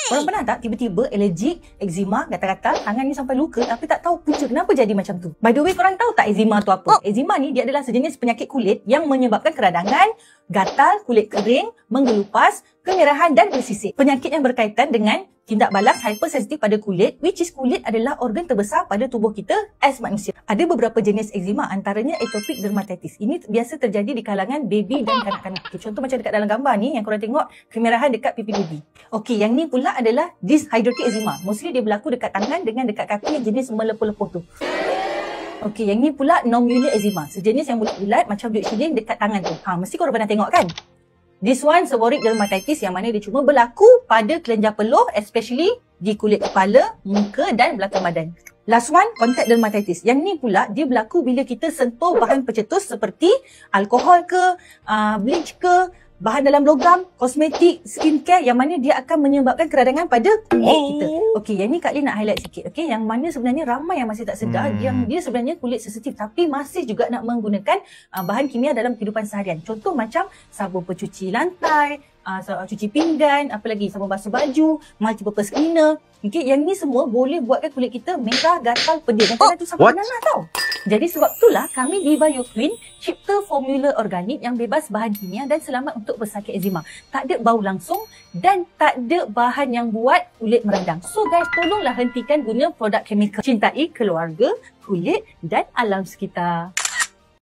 Korang pernah tak tiba-tiba alergik, eczema, gatal-gatal, tangan ni sampai luka tapi tak tahu punca kenapa jadi macam tu? By the way, korang tahu tak eczema tu apa? Eczema ni dia adalah sejenis penyakit kulit yang menyebabkan keradangan, gatal, kulit kering, menggelupas, kemerahan dan bersisik. Penyakit yang berkaitan dengan tindak balas hypersensitif pada kulit, which is kulit adalah organ terbesar pada tubuh kita as manusia. Ada beberapa jenis eczema, antaranya atopic dermatitis. Ini biasa terjadi di kalangan baby dan kanak-kanak. Contoh macam dekat dalam gambar ni yang korang tengok, kemerahan dekat pipi baby. Okey, yang ni pula adalah dyshydratic eczema. Mostly dia berlaku dekat tangan dengan dekat kaki yang jenis melepuh-lepuh tu. Okey, yang ni pula nomular eczema. Sejenis yang bulat-bulat macam duit shilling dekat tangan tu. Mesti korang pernah tengok kan? This one seborrheic dermatitis yang mana dia cuma berlaku pada kelenjar peluh, especially di kulit kepala, muka dan belakang badan. Last one, contact dermatitis. Yang ni pula dia berlaku bila kita sentuh bahan pencetus seperti alkohol ke, bleach ke, bahan dalam logam, kosmetik, skincare yang mana dia akan menyebabkan keradangan pada kulit kita. Okey, yang ni Kak Lin nak highlight sikit. Okey, yang mana sebenarnya ramai yang masih tak sedar yang dia sebenarnya kulit sensitif tapi masih juga nak menggunakan bahan kimia dalam kehidupan seharian. Contoh macam sabun pencuci lantai, cuci pinggan, apa lagi, sabun basuh baju, multi-purpose cleaner. Okey, yang ni semua boleh buatkan kulit kita merah, gatal, pedih. Dan kadang tu sampai nanah tau. Jadi sebab itulah kami di BioQueen cipta formula organik yang bebas bahan kimia dan selamat untuk pesakit eczema. Tak ada bau langsung dan tak ada bahan yang buat kulit meradang. So guys, tolonglah hentikan guna produk chemical. Cintai keluarga, kulit dan alam sekitar.